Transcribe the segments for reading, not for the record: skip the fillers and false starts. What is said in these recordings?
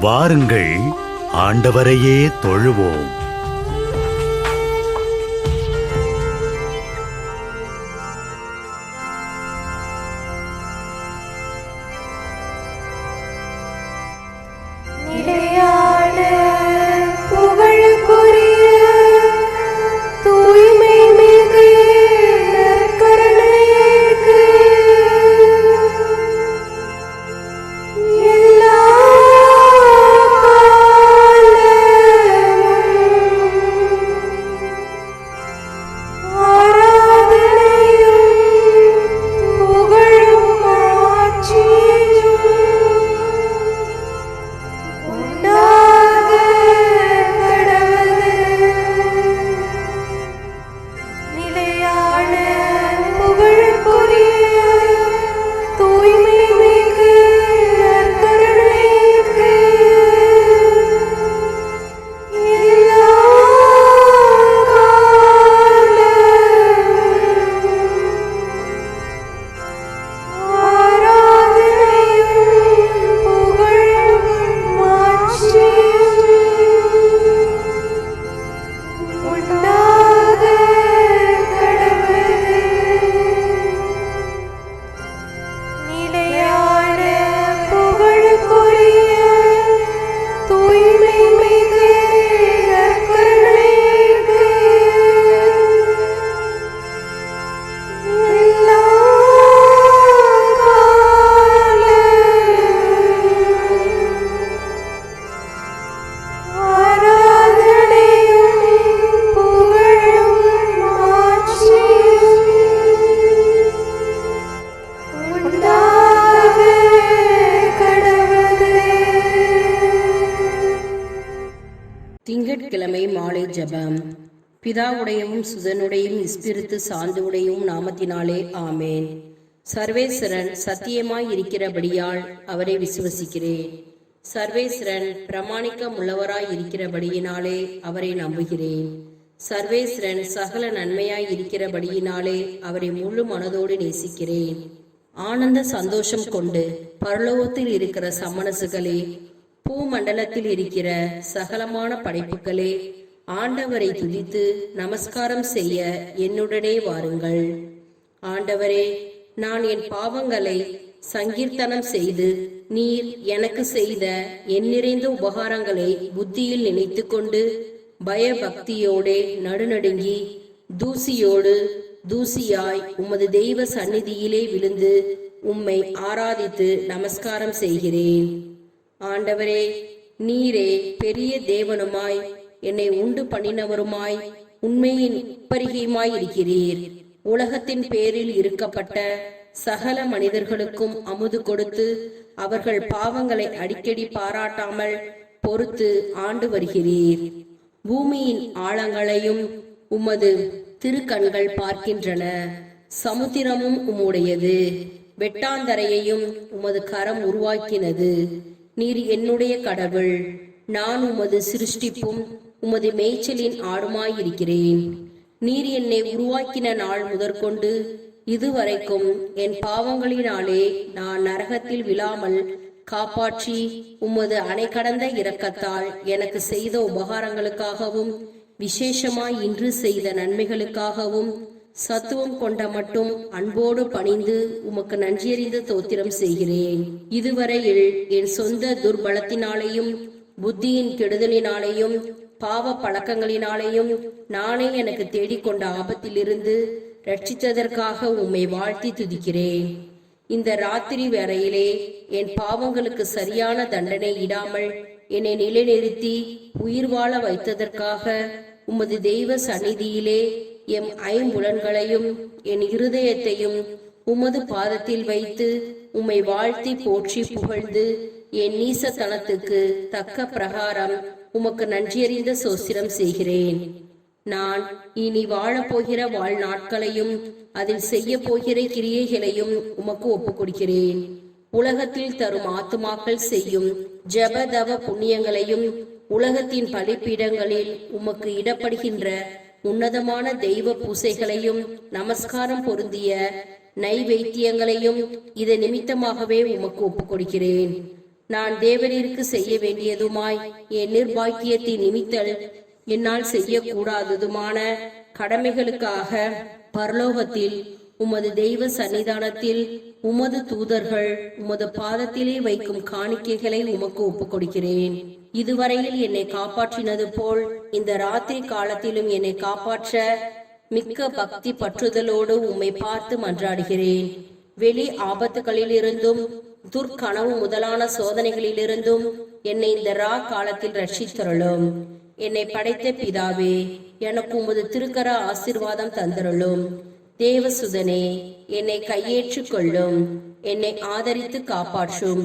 வாருங்கள், ஆண்டவரையே தொழுவோம். திங்கட்கிழமை மாலை ஜெபம். பிதாவுடையவும் சுதனுடையும் ஸ்பிரித்து சாந்துடையும் நாமத்தினாலே ஆமேன். சர்வேஸ்வரன் சத்தியமாய் இருக்கிறபடியால் அவரை விசுவசிக்கிறேன். சர்வேஸ்வரன் பிரமாணிக்கம் உள்ளவராய் இருக்கிறபடியினாலே அவரை நம்புகிறேன். சர்வேஸ்வரன் சகல நன்மையாய் இருக்கிறபடியினாலே அவரை முழு மனதோடு நேசிக்கிறேன். ஆனந்த சந்தோஷம் கொண்டு பரலோகத்தில் இருக்கிற சமணசுகளே, பூமண்டலத்தில் இருக்கிற சகலமான படைப்புகளே, ஆண்டவரை துதித்து நமஸ்காரம் செய்ய என்னுடனே வாருங்கள். ஆண்டவரே, நான் என் பாவங்களை சங்கீர்த்தனம் செய்து நீர் எனக்கு செய்த என் நிறைந்த உபகாரங்களை புத்தியில் நினைத்து கொண்டு பயபக்தியோடே நடுநடுங்கி தூசியோடு தூசியாய் உமது தெய்வ சந்நிதியிலே விழுந்து உம்மை ஆராதித்து நமஸ்காரம் செய்கிறேன். ஆண்டவரே, நீரே பெரிய தேவனுமாய் என்னை உண்டு பண்ணினவருமாய் உண்மையின் உப்பரிகையுமாய் இருக்கிறீர். உலகத்தின் பேரில் இருக்கப்பட்ட சகல மனிதர்களுக்கும் அமுது கொடுத்து அவர்கள் பாவங்களை அடிக்கடி பாராட்டாமல் பொறுத்து ஆண்டு வருகிறீர். பூமியின் ஆழங்களையும் உமது திருக்கண்கள் பார்க்கின்றன. சமுத்திரமும் உம்முடையது, வெட்டாந்தரையையும் உமது கரம் உருவாக்கினது. நீர் என்னுடைய கடவுள், நான் உமது சிருஷ்டிப்பும் உமது மேய்ச்சலின் ஆடுமாயிருக்கிறேன். நீர் என்னை உருவாக்கின நாள் முதற்கொண்டு இதுவரைக்கும் என் பாவங்களினாலே நான் நரகத்தில் விழாமல் காப்பாற்றி உமது அணை கடந்த இரக்கத்தால் எனக்கு செய்த உபகாரங்களுக்காகவும் விசேஷமாய் இன்று செய்த நன்மைகளுக்காகவும் சத்துவம் கொண்ட மட்டும் அன்போடு பணிந்து உமக்கு நன்றியறிந்து தோத்திரம் செய்கிறேன். இதுவரையில் என் சொந்த துர்பலத்தினாலேயும் புத்தியின் கெடுதலினாலேயும் பாவ பழக்கங்களினாலேயும் நானே எனக்கு தேடிக்கொண்ட ஆபத்திலிருந்து ரட்சித்ததற்காக உம்மை வாழ்த்தி துதிக்கிறேன். இந்த ராத்திரி வேளையிலே என் பாவங்களுக்கு சரியான தண்டனை இடாமல் என்னை நிலைநிறுத்தி உயிர் வாழ வைத்ததற்காக உமது தெய்வ சந்நிதியிலே எம் ஐம்புலன்களையும் என் இருதயத்தையும் உமது பாதத்தில் வைத்து உம்மை வாழ்த்தி போற்றி புகழ்ந்து என் நீசத்தனத்துக்கு தக்க பிரகாரம் உமக்கு நன்றியறிந்த சோஸ்திரம் செய்கிறேன். நான் இனி வாழப்போகிற வாழ்நாட்களையும் அதில் செய்ய போகிற கிரியைகளையும் உமக்கு ஒப்புக் கொடுக்கிறேன். உலகத்தில் தரும் ஆத்துமாக்கள் செய்யும் ஜபதவ புண்ணியங்களையும் உலகத்தின் பலிப்பீடங்களில் உமக்கு இடப்படுகின்ற உன்னதமான தெய்வ பூசைகளையும் நமஸ்காரம் பொருந்திய நைவேத்தியங்களையும் இதை நிமித்தமாகவே உமக்கு ஒப்புக் கொடுக்கிறேன். நான் தேவரீருக்கு செய்ய வேண்டியதுமாய் என் நிர்பாக்கியத்தை நிமித்தல் என்னால் செய்யக்கூடாததுமான கடமைகளுக்காக பரலோகத்தில் உமது தெய்வ சன்னிதானத்தில் உமது தூதர்கள் உமது பாதத்திலே வைக்கும் காணிக்கைகளை உமக்கு ஒப்புக் கொடுக்கிறேன். இதுவரையில் என்னை காப்பாற்றினது போல் இந்த ராத்திரி காலத்திலும் என்னை காப்பாற்ற மிக்க பக்தி பற்றுதலோடு உம்மை பார்த்து மன்றாடுகிறேன். வெளி ஆபத்துகளிலிருந்தும் துர்க்கனவு முதலான சோதனைகளிலிருந்தும் என்னை இந்த ரா காலத்தில் ரட்சித்தருளும். என்னை படைத்த பிதாவே, எனக்கு உமது திருக்கர ஆசீர்வாதம் தந்தருளும். தேவசுதனே, என்னை கையேற்றுக் கொள்ளும். என்னை ஆதரித்து காப்பாற்றும்.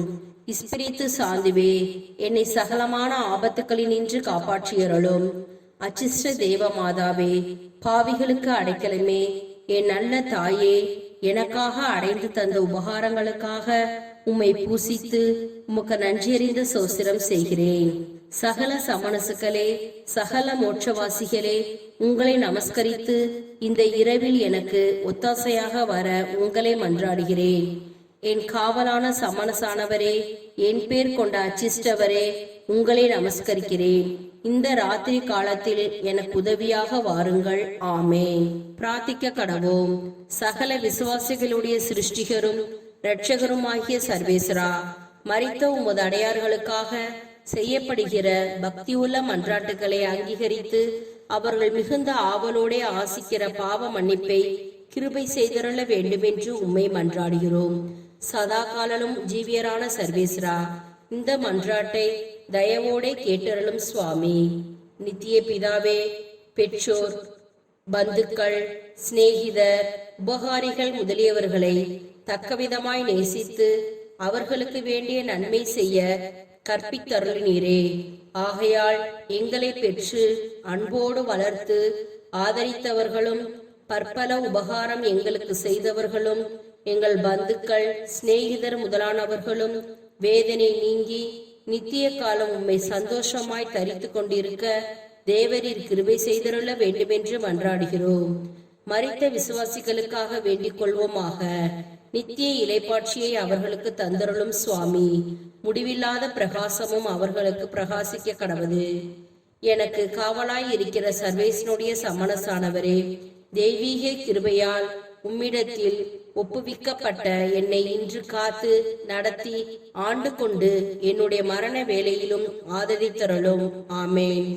இஸ்பிரித்து சாந்துவே, என்னை சகலமான ஆபத்துக்களினின்று காப்பாற்றியருளும். அச்சிஷ்ட தேவ மாதாவே, பாவிகளுக்கு அடைக்கலமே, என் நல்ல தாயே, எனக்காக அடைந்து தந்த உபகாரங்களுக்காக உம்மை பூசித்து உமக்கு நன்றியறிந்த சோசிரம் செய்கிறேன். சகல சமணசுகளே, சகல மோட்சவாசிகளே, உங்களை நமஸ்கரித்து இந்த இரவில் எனக்கு ஒத்தாசையாக வர உங்களை மன்றாடுகிறேன். என் காவலான சமணசானவரே, என் பேர் கொண்ட அச்சிஷ்டவரே, உங்களை நமஸ்கரிக்கிறேன். இந்த ராத்திரி காலத்தில் எனக்கு உதவியாக வாருங்கள். ஆமென். பிரார்த்திக்க கடவோம். சகல விசுவாசிகளுடைய சிருஷ்டிகரும் இரட்சகருமாகிய சர்வேஸ்வரா, மரித்த உமது அடையார்களுக்காக செய்யப்படுகிற பக்தியுள்ள மன்றாட்டுகளை அங்கீகரித்து அவர்கள் மிகுந்த ஆவலோடே ஆசிக்கிற பாவ மன்னிப்பை கிருபை செய்தருள வேண்டுமென்று உம்மை மன்றாடுகிறோம். சதா காலமும் ஜீவியரான சர்வேஸ்வரா, இந்த மன்றாட்டை தயவோடே கேட்டருளும் சுவாமி. நித்திய பிதாவே, பெற்றோர், பந்துக்கள், சிநேகிதர், உபகாரிகள் முதலியவர்களை தக்கவிதமாய் நேசித்து அவர்களுக்கு வேண்டிய நன்மை செய்ய கற்பித்தருளினீரே. ஆகையால் எங்களை பெற்று அன்போடு வளர்த்து ஆதரித்தவர்களும் பற்பல உபகாரம் எங்களுக்கு செய்தவர்களும் எங்கள் பந்துக்கள், சிநேகிதர் முதலானவர்களும் வேதனை நீங்கி நித்திய காலம் உம்மை சந்தோஷமாய் தரித்து கொண்டிருக்க தேவரீர் கிருபை செய்தருள வேண்டுமென்று மன்றாடுகிறோம். மரித்த விசுவாசிகளுக்காக வேண்டிக் கொள்வோமாக. நித்திய இலைப்பாட்சியை அவர்களுக்கு தந்தருளும் சுவாமி. முடிவில்லாத பிரகாசமும் அவர்களுக்கு பிரகாசிக்க கடவுது. எனக்கு காவலாய் இருக்கிற சர்வேசனுடைய சமணசானவரே, தெய்வீக கிருபையால் உம்மிடத்தில் ஒப்புவிக்கப்பட்ட என்னை இன்று காத்து நடத்தி ஆண்டு கொண்டு என்னுடைய மரண வேளையிலும் ஆதரித்தருளும். ஆமேன்.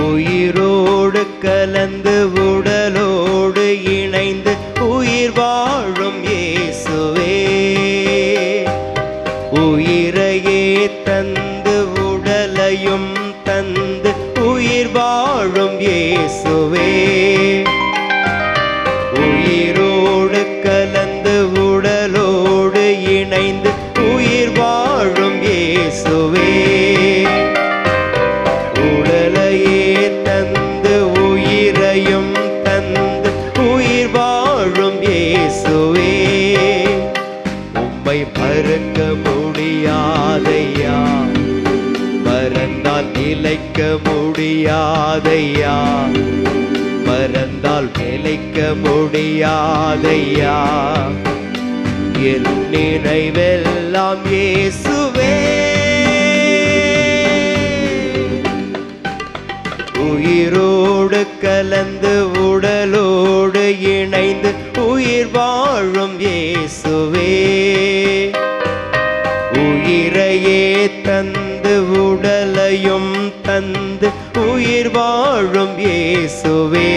உயிரோடு கலந்து உடலோடு இணைந்து உயிர் வாழும் இயேசுவே, உயிரையே தந்து உடலையும் தந்து உயிர் வாழும் இயேசுவே, உயிரோடு கலந்து உடலோடு இணைந்து உயிர் வாழும் இயேசுவே, உடலையே தந்து உயிரையும் தந்து உயிர் வாழும் இயேசுவே, உம்மை மறக்க முடியாதையா, மறந்தால் நிலைக்க முடியாதையா, மறந்தால் நிலைக்க முடியாதையா, என் நினைவெல்லாம் இயேசுவே, உயிரோடு கலந்து உடலோடு இணைந்து உயிர் வாழும் இயேசுவே, உயிரையே தந்து உடலையும் தந்து உயிர் வாழும் இயேசுவே.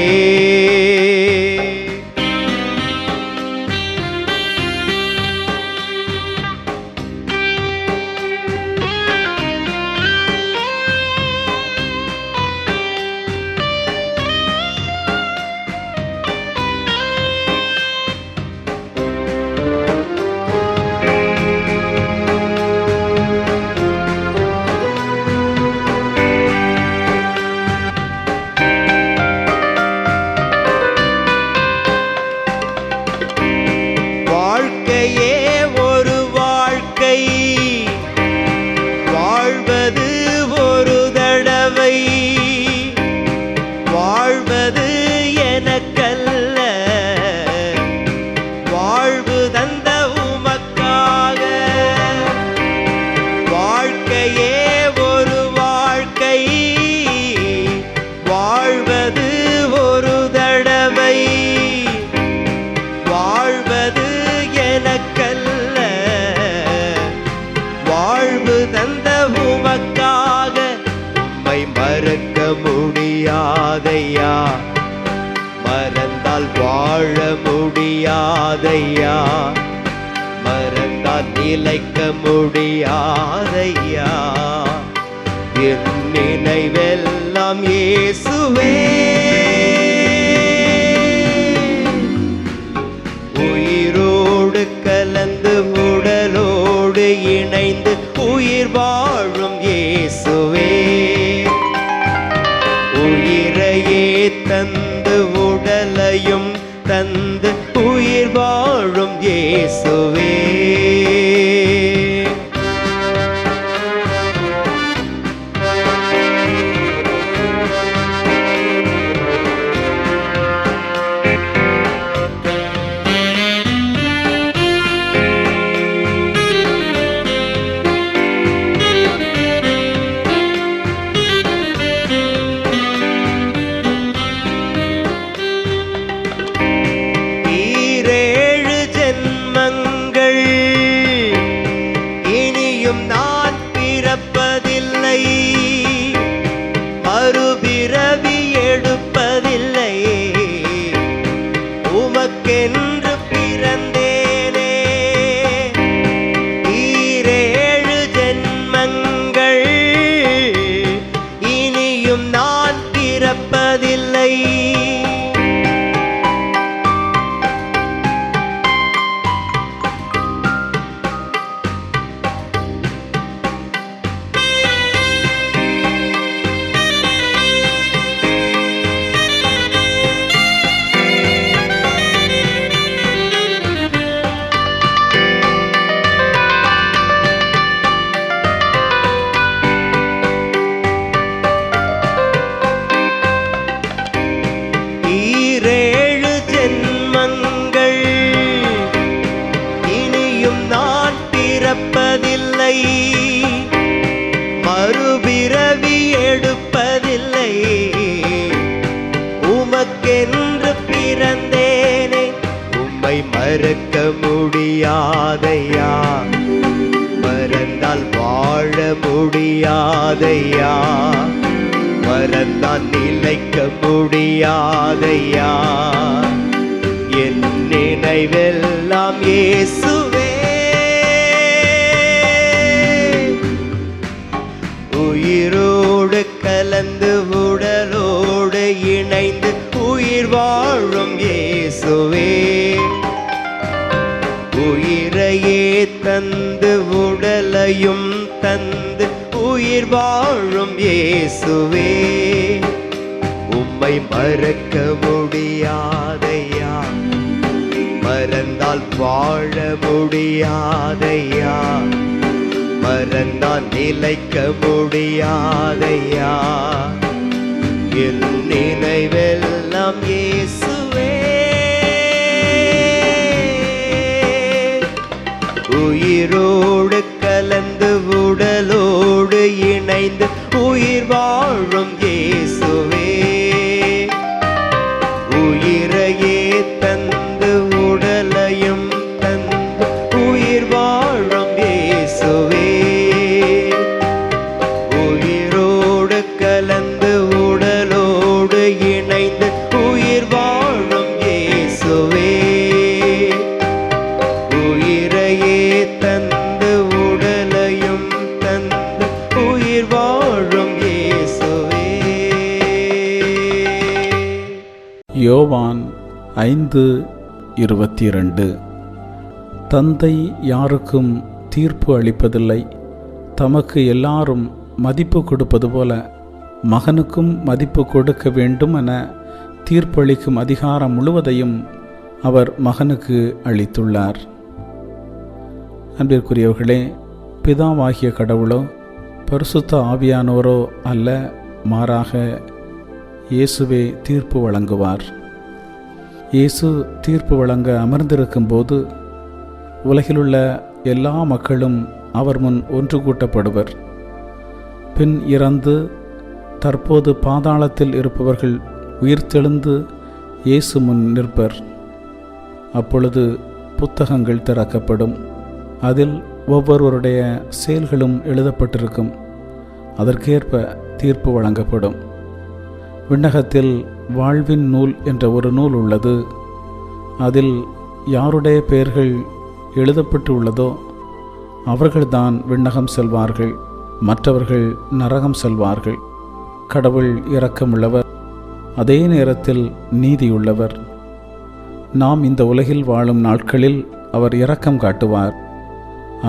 முடியாதையா, மறந்தால் நிலைக்க முடியாதையா. என் நினைவெல்லாம் இயேசுவே, உயிரோடு கலந்து உடலோடு இணைந்து உயிர் வாழும் இயேசுவே, உயிரையே தந்து உடலையும் தந்து உயிர் வாழும் இயேசுவே. மறுபிறவி எடுப்பதில்லை, உமக்கென்று பிறந்தேனே. ஈரேழு ஜென்மங்கள் இனியும் நான் பிறப்பதில்லை. ஈரேழு ஜென்மங்கள் இனியும் நான் பிறப்பதில்லை, மறுபிறவி எடுப்பதில்லை, உமக்கென்று பிறந்தேனே. உம்மை மறக்க முடியாதையா, மறந்தால் வாழ முடியாதையா, மறந்தால் நிலைக்க முடியாதையா. என் நினைவெல்லாம் இயேசுவே, உயிரோடு கலந்து உடலோடு இணைந்து உயிர் வாழும் இயேசுவே, உயிரையே தந்து உடலையும் தந்து உயிர் வாழும் இயேசுவே. உம்மை மறக்க முடியாதையா, மறந்தால் வாழ முடியாதையா, மறந்தால் நிலைக்க முடியாதையா. என் நினைவெல்லாம் இயேசுவே, உயிரோடு கலந்து உடலோடு இணைந்து உயிர் வாழும் இயேசுவே, உயிரையே தந்து உடலையும் தந்து உயிர் வாழும் இயேசுவே, உயிரோடு கலந்து உடலோடு இணைந்து உயிர் வாழும் இயேசுவே, உயிரையே தந்து உடலையும் தந்து உயிர் வாழும் இயேசுவே. யோவான் 5:22. தந்தை யாருக்கும் தீர்ப்பு அளிப்பதில்லை, தமக்கு எல்லாரும் மதிப்பு கொடுப்பது போல மகனுக்கும் மதிப்பு கொடுக்க வேண்டும் என தீர்ப்பளிக்கும் அதிகாரம் முழுவதையும் அவர் மகனுக்கு அளித்துள்ளார். அன்பிற்குரியவர்களே, பிதாவாகிய கடவுளோ பரிசுத்த ஆவியானோரோ அல்ல, மாறாக இயேசுவே தீர்ப்பு வழங்குவார். இயேசு தீர்ப்பு வழங்க அமர்ந்திருக்கும் போது உலகிலுள்ள எல்லா மக்களும் அவர் முன் ஒன்று கூட்டப்படுவர். பின் இறந்து தற்போது பாதாளத்தில் இருப்பவர்கள் உயிர்த்தெழுந்து இயேசு முன் நிற்பர். அப்பொழுது புத்தகங்கள் திறக்கப்படும். அதில் ஒவ்வொருவருடைய செயல்களும் எழுதப்பட்டிருக்கும். அதற்கேற்ப தீர்ப்பு வழங்கப்படும். விண்ணகத்தில் வாழ்வின் நூல் என்ற ஒரு நூல் உள்ளது. அதில் யாருடைய பெயர்கள் எழுதப்பட்டு உள்ளதோ அவர்கள்தான் விண்ணகம் செல்வார்கள், மற்றவர்கள் நரகம் செல்வார்கள். கடவுள் இரக்கமுள்ளவர், அதே நேரத்தில் நீதியுள்ளவர். நாம் இந்த உலகில் வாழும் நாட்களில் அவர் இரக்கம் காட்டுவார்.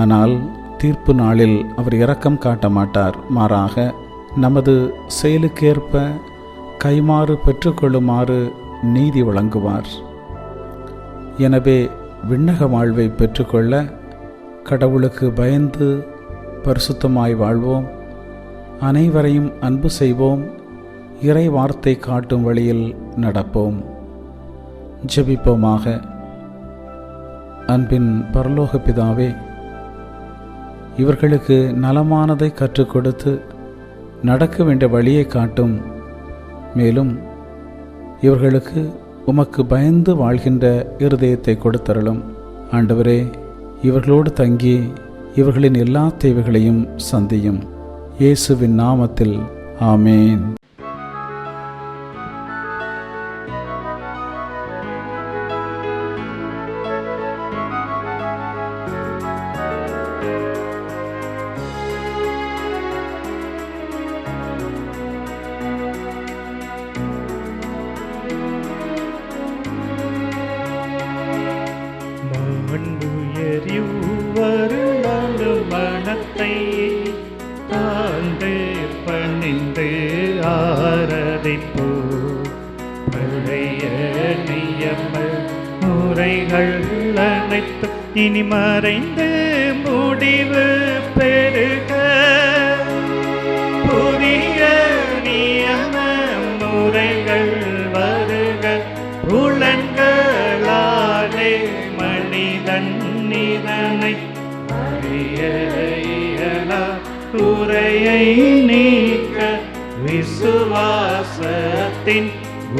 ஆனால் தீர்ப்பு நாளில் அவர் இரக்கம் காட்ட மாட்டார். மாறாக நமது செயலுக்கேற்ப கைமாறு பெற்றுக்கொள்ளுமாறு நீதி வழங்குவார். எனவே விண்ணக வாழ்வை பெற்றுக்கொள்ள கடவுளுக்கு பயந்து பரிசுத்தமாய் வாழ்வோம், அனைவரையும் அன்பு செய்வோம், இறை வார்த்தை காட்டும் வழியில் நடப்போம். ஜெபிப்போமாக. அன்பின் பரலோக பிதாவே, இவர்களுக்கு நலமானதை கற்றுக் கொடுத்து நடக்க வேண்டிய வழியை காட்டும். மேலும் இவர்களுக்கு உமக்கு பயந்து வாழ்கின்ற இருதயத்தை கொடுத்தருளும். ஆண்டவரே, இவர்களோடு தங்கி இவர்களின் எல்லா தேவைகளையும் சந்தியும். இயேசுவின் நாமத்தில் ஆமேன். மனத்தை தாழ்ந்து பணிந்து ஆராதிப்போ. பழைய நியம முறைகள் அனைத்தும் இனி மறைந்து முடிவு பெருக. புதிய நியம முறைகள் வருக. புலன்களாலே மனிதன் இதனை அறிய இயலா. குறையை நீக்க விசுவாசத்தின்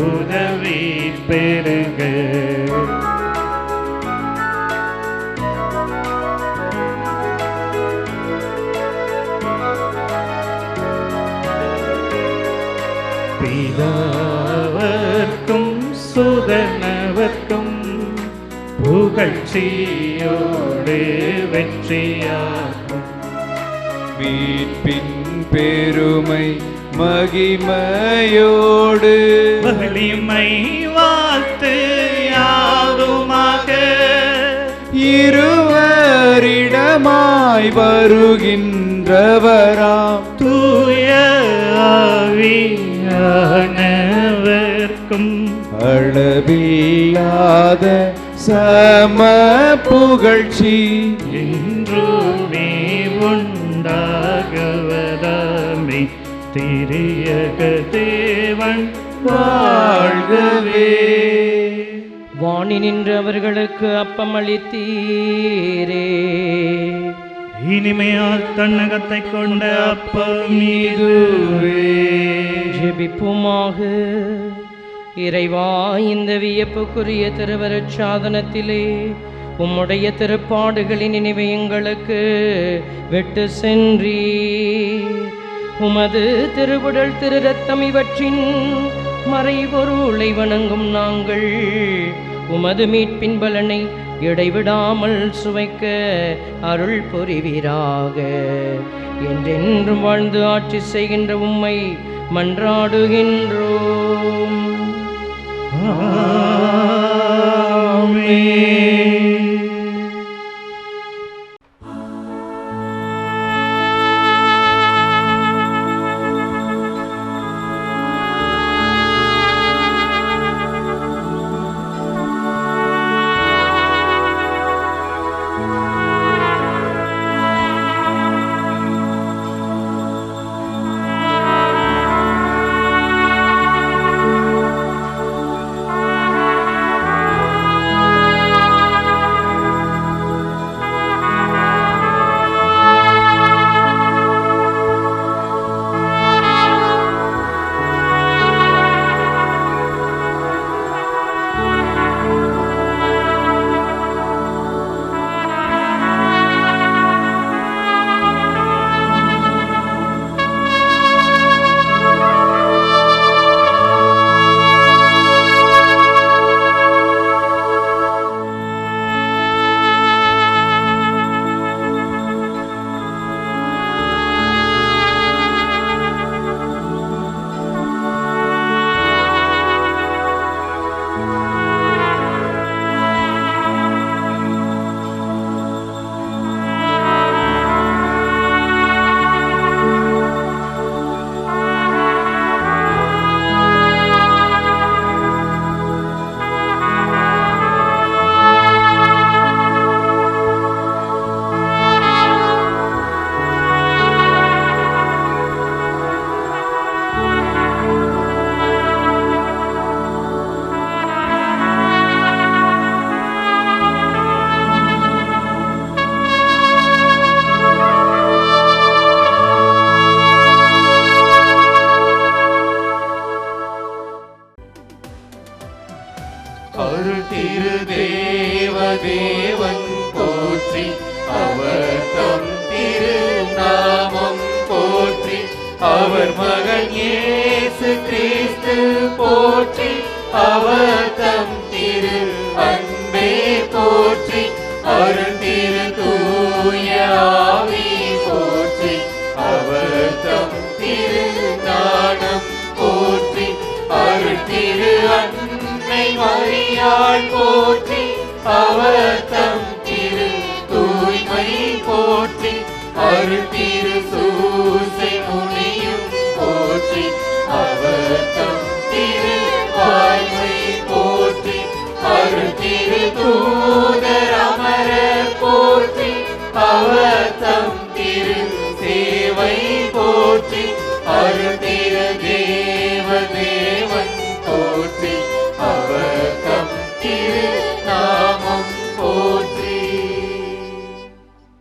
உதவி பெருக. பிதாவர்க்கும் சுதனவர்க்கும் புகழ்ச்சியோடு வெற்றியாகும். மீட்பின் பெருமை மகிமையோடு வலிமை வாழ்த்து யாவுமாக. இருவரிடமாய் வருகின்றவராம் தூய ஆவியானவர்க்கும் அளவில்லாத சம புகழ்ச்சி என்றுமே உண்டாகவதாமே. திரியக தேவன் வாழ்கவே. வாணி நின்று அவர்களுக்கு அப்பம் அளித்தீரே. இனிமையால் தன்னகத்தை கொண்ட அப்பம் இதுவே. ஜெபிப்போமாக. இறைவா, இந்த வியப்புக்குரிய திருவருட் சாதனத்திலே உம்முடைய திருப்பாடுகளின் நினைவை எங்களுக்கு விட்டு சென்றீர். உமது திருவுடல் திரு ரத்தம் இவற்றின் மறைபொருளை வணங்கும் நாங்கள் உமது மீட்பின் பலனை இடைவிடாமல் சுவைக்க அருள் புரிவீராக. என்றென்றும் வாழ்ந்து ஆட்சி செய்கின்ற உம்மை மன்றாடுகின்றோம். ஆமென். திருதேவதேவன் போற்றி, அவர் தம் திருநாமம் போற்றி, அவர் மகன் இயேசு கிறிஸ்து போற்றி, அவர் தம் திரு அன்பே போற்றி, அருள் திரு தூய ஆவி போற்றி, அவர் தம் திரு ஞானம் போற்றி, அருள் திரு அன்னை மரியாள் போற்றி, அவர் தம் திரு தூய்மை போற்றி, அருள் திரு சூசை முனியும் போற்றி, அவர் தம் திரு வாய்மை போற்றி, அருள் திரு தூதர் அமரர் போற்றி, அவர் தம் திரு சேவை போற்றி, அருள் திரு தேவதே